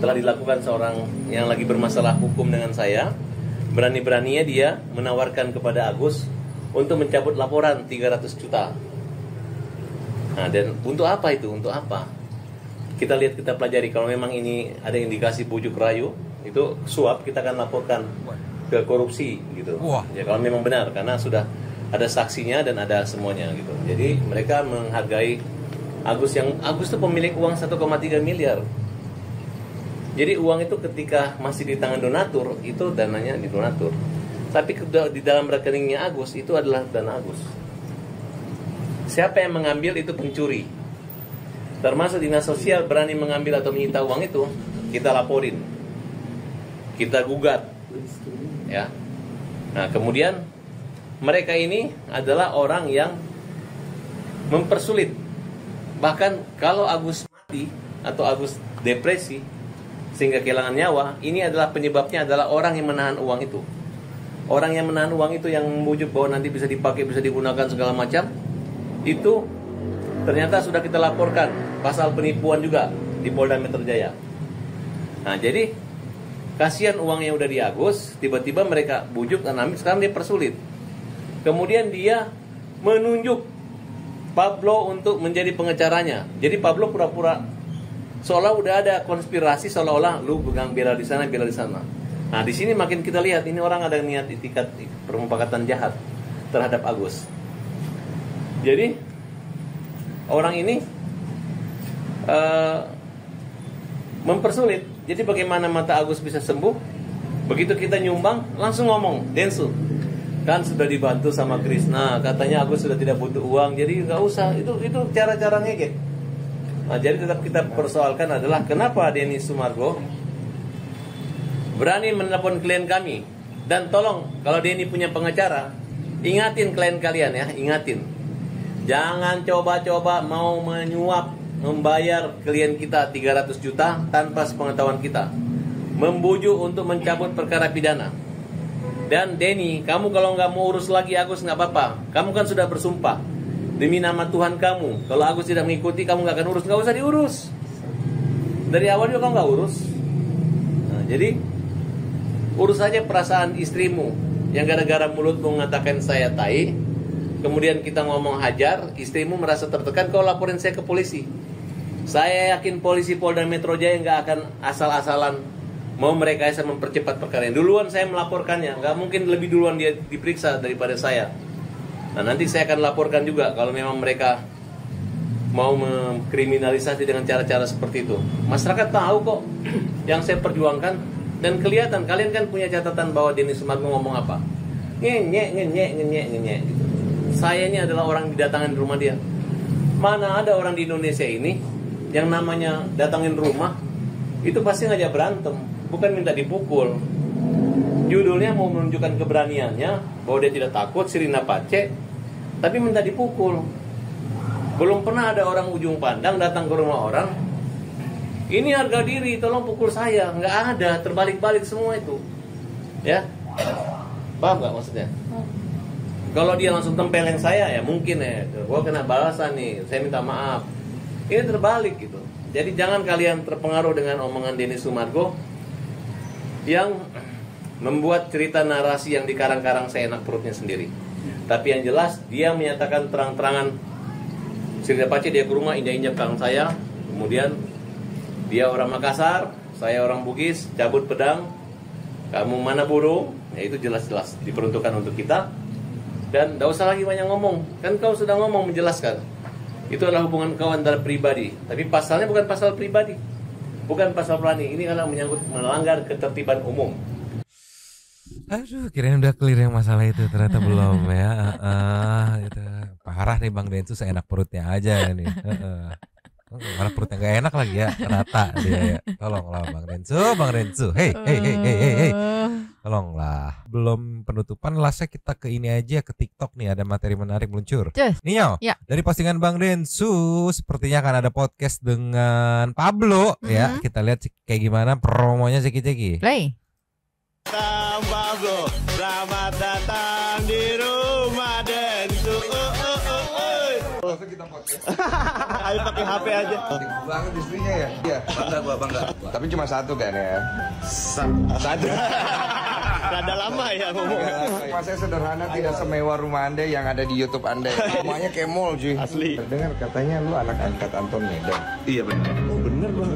telah dilakukan seorang yang lagi bermasalah hukum dengan saya. Berani-beraninya dia menawarkan kepada Agus untuk mencabut laporan 300 juta. Nah, dan untuk apa itu? Untuk apa? Kita lihat, kita pelajari. Kalau memang ini ada indikasi bujuk rayu, itu suap, kita akan laporkan ke korupsi gitu. Ya kalau memang benar, karena sudah ada saksinya dan ada semuanya gitu. Jadi mereka menghargai Agus itu pemilik uang 1,3 miliar. Jadi uang itu ketika masih di tangan donatur, itu dananya di donatur. Tapi di dalam rekeningnya Agus itu adalah dana Agus. Siapa yang mengambil itu pencuri. Termasuk dinas sosial berani mengambil atau menyita uang itu, kita laporin, kita gugat, ya. Nah kemudian mereka ini adalah orang yang mempersulit. Bahkan kalau Agus mati atau Agus depresi sehingga kehilangan nyawa, ini adalah penyebabnya adalah orang yang menahan uang itu. Orang yang menahan uang itu yang membujuk bahwa nanti bisa dipakai, bisa digunakan segala macam, itu ternyata sudah kita laporkan pasal penipuan juga di Polda Metro Jaya. Nah jadi kasihan uang yang udah di Agus, tiba-tiba mereka bujuk dan ambil, sekarang dia persulit. Kemudian dia menunjuk Pablo untuk menjadi pengacaranya. Jadi Pablo pura-pura seolah udah ada konspirasi, seolah-olah lu pegang bela di sana, bela di sana. Nah di sini makin kita lihat ini orang ada niat itikat permufakatan jahat terhadap Agus. Jadi orang ini mempersulit. Jadi bagaimana mata Agus bisa sembuh? Begitu kita nyumbang, langsung ngomong, Densu, kan sudah dibantu sama Krishna, katanya Agus sudah tidak butuh uang, jadi nggak usah. Itu cara-cara ngegek. Nah, jadi tetap kita persoalkan adalah kenapa Denny Sumargo berani menelpon klien kami. Dan tolong, kalau Denny punya pengacara, ingatin klien kalian ya, ingatin. Jangan coba-coba mau menyuap, membayar klien kita 300 juta tanpa sepengetahuan kita. Membujuk untuk mencabut perkara pidana. Dan Denny, kamu kalau nggak mau urus lagi Agus nggak apa-apa. Kamu kan sudah bersumpah demi nama Tuhan kamu. Kalau Agus tidak mengikuti, kamu nggak akan urus. Nggak usah diurus. Dari awal juga kamu nggak urus. Nah, jadi urus saja perasaan istrimu yang gara-gara mulut mengatakan saya tai. Kemudian kita ngomong hajar, istrimu merasa tertekan, kau laporin saya ke polisi. Saya yakin polisi Polda Metro Jaya nggak akan asal-asalan mau merekayasa mempercepat perkara ini. Duluan saya melaporkannya, nggak mungkin lebih duluan dia diperiksa daripada saya. Nah nanti saya akan laporkan juga kalau memang mereka mau mengkriminalisasi dengan cara-cara seperti itu. Masyarakat tahu kok yang saya perjuangkan dan kelihatan. Kalian kan punya catatan bahwa Denny Sumargo ngomong apa? Ngenyek gitu. Saya ini adalah orang didatangin rumah dia. Mana ada orang di Indonesia ini yang namanya datangin rumah itu pasti ngajak berantem, bukan minta dipukul. Judulnya mau menunjukkan keberaniannya bahwa dia tidak takut, sirina pace, tapi minta dipukul. Belum pernah ada orang ujung pandang datang ke rumah orang, ini harga diri, tolong pukul saya. Nggak ada, terbalik-balik semua itu. Ya, paham nggak maksudnya? Kalau dia langsung tempelin saya ya mungkin ya, gua kena balasan nih, saya minta maaf. Ini terbalik gitu. Jadi jangan kalian terpengaruh dengan omongan Denny Sumargo yang membuat cerita narasi yang dikarang-karang seenak perutnya sendiri. Tapi yang jelas dia menyatakan terang-terangan, Sri Pace dia ke rumah injak-injak tangan saya, kemudian dia orang Makassar, saya orang Bugis, cabut pedang, kamu mana burung, ya itu jelas-jelas diperuntukkan untuk kita. Dan tidak usah lagi banyak ngomong, kan kau sudah ngomong menjelaskan. Itu adalah hubungan kau antara pribadi, tapi pasalnya bukan pasal pribadi, bukan pasal pelani, ini adalah menyangkut melanggar ketertiban umum. Aduh, kirain udah clear yang masalah itu, ternyata belum ya. Itu parah nih Bang Densu, seenak perutnya aja nih. Malah perutnya gak enak lagi ya, rata dia ya. Tolonglah Bang Densu, hey. Tolonglah. Belum penutupan, lasnya kita ke ini aja, ke TikTok nih, ada materi menarik meluncur. Nio, ya. Dari postingan Bang Densu, sepertinya akan ada podcast dengan Pablo ya. Kita lihat kayak gimana promonya ceki-ceki. Play. Pablo, selamat datang di rumah Densu. Kita podcast. Ayo pakai HP aja. Banget istrinya ya? Iya, bangga. Tapi cuma satu kan ya? Satu. Rada lama ya ngomongnya. Rumah saya sederhana, tidak semewah rumah Anda yang ada di YouTube Anda. Rumahnya kayak mall cuy. Asli. Terdengar katanya lu anak angkat Anton Medan. Iya benar. Oh bener Bang.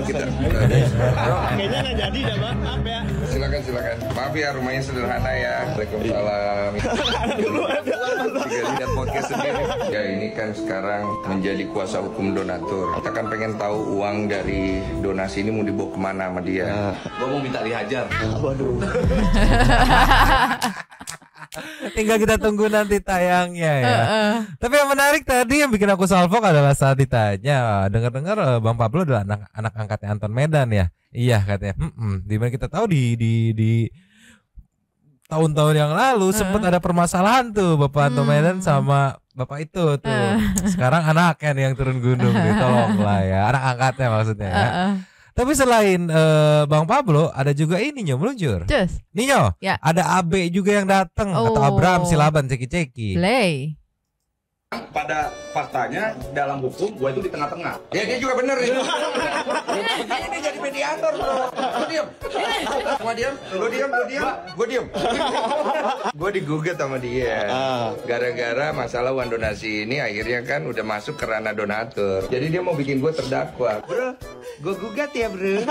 Kita Kayaknya nggak jadi dah Bang. Maaf ya. Silakan. Maaf ya, rumahnya sederhana ya. Waalaikumsalam. Tiga lihat podcast sendiri. Ya ini kan sekarang menjadi kuasa hukum donatur. Kita kan pengen tahu uang dari donasi ini mau dibawa kemana sama dia. Gua mau minta dihajar. Waduh. Tinggal kita tunggu nanti tayangnya ya. Tapi yang menarik tadi yang bikin aku salfok adalah saat ditanya, dengar-dengar Bang Pablo adalah anak angkatnya Anton Medan ya. Iya katanya. Dimana kita tahu di tahun-tahun yang lalu sempat ada permasalahan tuh Bapak Anton Medan sama Bapak itu tuh. Sekarang anaknya nih yang turun gunung nih, tolonglah ya. Anak angkatnya maksudnya ya. Tapi selain Bang Pablo, ada juga ini Nyo meluncur. Ninyo, ya. Ada Abe juga yang datang atau Abraham Silaban ceki-ceki. Play. Pada faktanya dalam hukum gue itu di tengah-tengah. Ya dia juga bener ya. Begini dia jadi mediator bro. Lu diam. Semua diam. Lu diam. Gue diam. Gue digugat sama dia. Gara-gara masalah uang donasi ini akhirnya kan udah masuk ke ranah donatur. Jadi dia mau bikin gue terdakwa. Bro, gue gugat ya bro.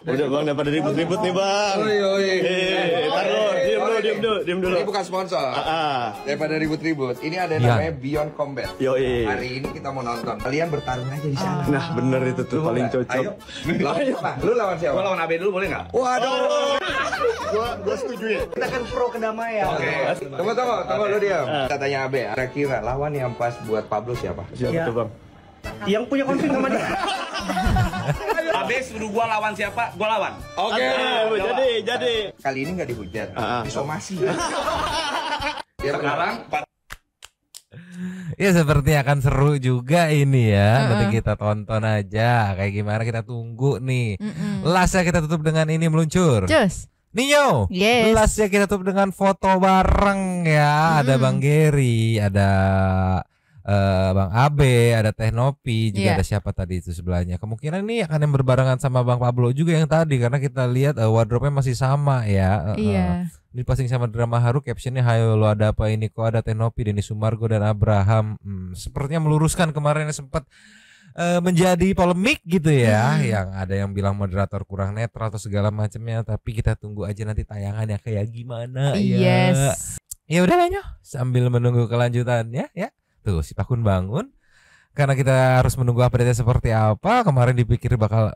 Udah Bang, daripada ribut-ribut nih Bang. Taruh, diam dulu. Ini bukan sponsor. Daripada ribut-ribut. Ini ada namanya Beyond Combat. Hari ini kita mau nonton. Kalian bertarung aja di sana. Nah, bener itu tuh paling cocok. Ayo. Lawan siapa? Lu lawan siapa? Gua lawan Abe dulu boleh nggak? Waduh. Gua setuju ya. Kita kan pro kedamaian. Oke. Tunggu lu diam. Kita tanya Abe, kira-kira lawan yang pas buat Pablo siapa? Siapa tuh Bang? Yang punya konflik sama dia. Abe suruh gua lawan siapa? Gua lawan. Oke. Jadi. Kali ini nggak dihujat. Disomasi. Sekarang Ya seperti akan seru juga ini ya. Nanti kita tonton aja kayak gimana, kita tunggu nih. Lasnya kita tutup dengan ini meluncur. Ninyo, lasnya kita tutup dengan foto bareng ya. Ada Bang Gary, ada Bang Abe, ada Teh Nopi, juga ada siapa tadi itu sebelahnya. Kemungkinan ini akan yang berbarengan sama Bang Pablo juga yang tadi, karena kita lihat wardrobe-nya masih sama ya. Ini posting sama Drama Haru, captionnya hayo lo ada apa ini, kok ada Teh Nopi, Denny Sumargo dan Abraham. Sepertinya meluruskan kemarin yang sempat menjadi polemik gitu ya, yang ada yang bilang moderator kurang netral atau segala macamnya. Tapi kita tunggu aja nanti tayangannya kayak gimana ya. Ya udah lah Nyo, sambil menunggu kelanjutannya ya. Tuh si Pakun bangun, karena kita harus menunggu update-nya seperti apa. Kemarin dipikir bakal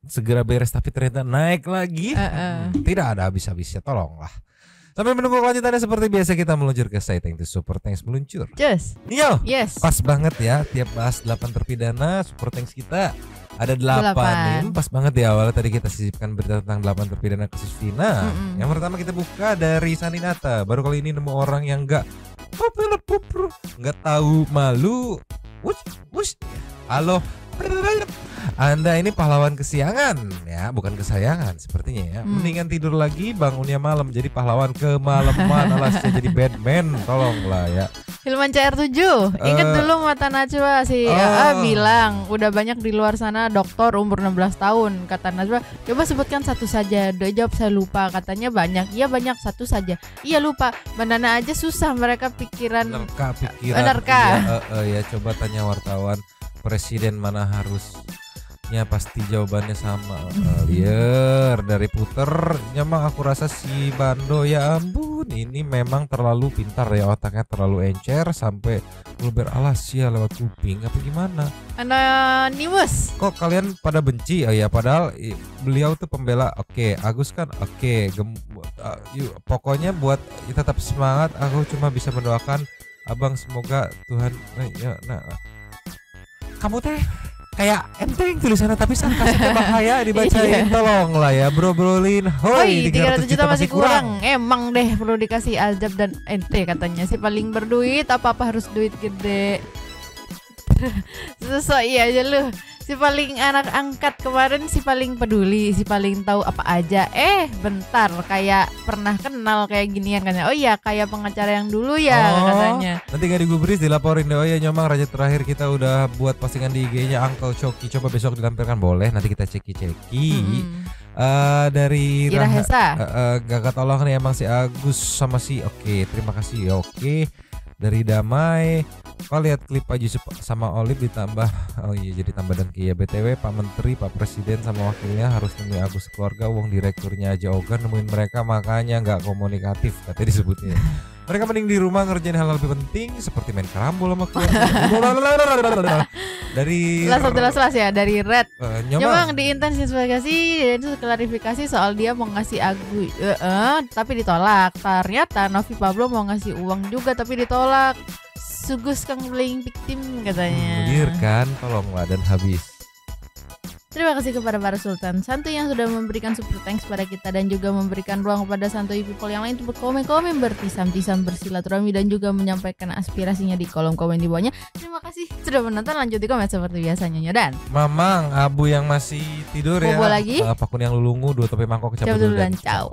segera beres tapi ternyata naik lagi. Tidak ada habis-habisnya, tolonglah. Sambil menunggu kelanjutannya seperti biasa kita meluncur ke Say Thank to Super Thanks meluncur. Nio, pas banget ya, tiap bahas 8 terpidana Super Thanks kita ada 8 nih. Pas banget di awal tadi kita sisipkan berita tentang 8 terpidana kasus Vina. Yang pertama kita buka dari Saninata. Baru kali ini nemu orang yang nggak tahu malu. Halo, Anda ini pahlawan kesiangan ya, bukan kesayangan sepertinya ya. Mendingan tidur lagi, bangunnya malam jadi pahlawan kemalaman, alasnya jadi Batman, tolonglah ya. Hilman CR7. Ingat dulu Mata Najwa si bilang udah banyak di luar sana dokter umur 16 tahun. Kata Najwa, coba sebutkan satu saja. Dia jawab saya lupa. Katanya banyak. Iya banyak, satu saja. Iya lupa. Bandana aja susah mereka pikiran. Menerka. Ya coba tanya wartawan presiden mana harusnya pasti jawabannya sama. Liar dari puter. Memang aku rasa si Bando ya ampun ini memang terlalu pintar ya, otaknya terlalu encer sampai luber alasia lewat kuping apa gimana? Anonymous. Kok kalian pada benci? Oh ya padahal beliau tuh pembela. Oke, Agus kan oke. Pokoknya buat tetap semangat. Aku cuma bisa mendoakan abang semoga Tuhan kamu teh kayak enteng tulisannya tapi sarkasnya bahaya dibacain. Tolong lah ya bro-brolin. Hoi 300 juta masih kurang. Emang deh perlu dikasih Aljab dan ente katanya. Si paling berduit apa-apa harus duit gede. Sosok iya aja lu. Si paling anak angkat kemarin, si paling peduli, si paling tahu apa aja. Bentar, kayak pernah kenal kayak ginian kan ya. Oh iya, kayak pengacara yang dulu ya katanya. Nanti gak digubris dilaporin deh. Oh ya Nyomang, raja terakhir kita udah buat postingan di IG-nya Uncle Coki. Coba besok dilampirkan boleh. Nanti kita ceki-ceki. Dari Irahesa. Gak ketolong nih emang si Agus sama si. Oke, terima kasih ya. Oke. Dari Damai, kau lihat klip Pak Yusuf sama Olip ditambah. Oh iya jadi tambah dan ya BTW Pak Menteri, Pak Presiden sama wakilnya harus nemui Agus keluarga. Wong direkturnya aja ogah nemuin mereka makanya nggak komunikatif katanya disebutnya. Mereka mending di rumah ngerjain hal lebih penting seperti main karambol sama keluarga. Dari Jelas ya dari Red. Nyomang diintensifikasi dan itu klarifikasi soal dia mau ngasih Agus tapi ditolak. Ternyata Novi Pablo mau ngasih uang juga tapi ditolak. Sugus kang playing victim katanya. Bener kan, tolonglah dan habis. Terima kasih kepada para Sultan Santuy yang sudah memberikan super thanks pada kita dan juga memberikan ruang kepada Santuy people yang lain untuk berkomen-komen, bertisam-tisam, bersilaturahmi dan juga menyampaikan aspirasinya di kolom komen di bawahnya. Terima kasih sudah menonton, lanjut di komen seperti biasanya Nyodan. Mamang, Abu yang masih tidur Bobo ya. Lagi. Pakun yang lulungu, 2 topi mangkok cabut dulu dan ciao.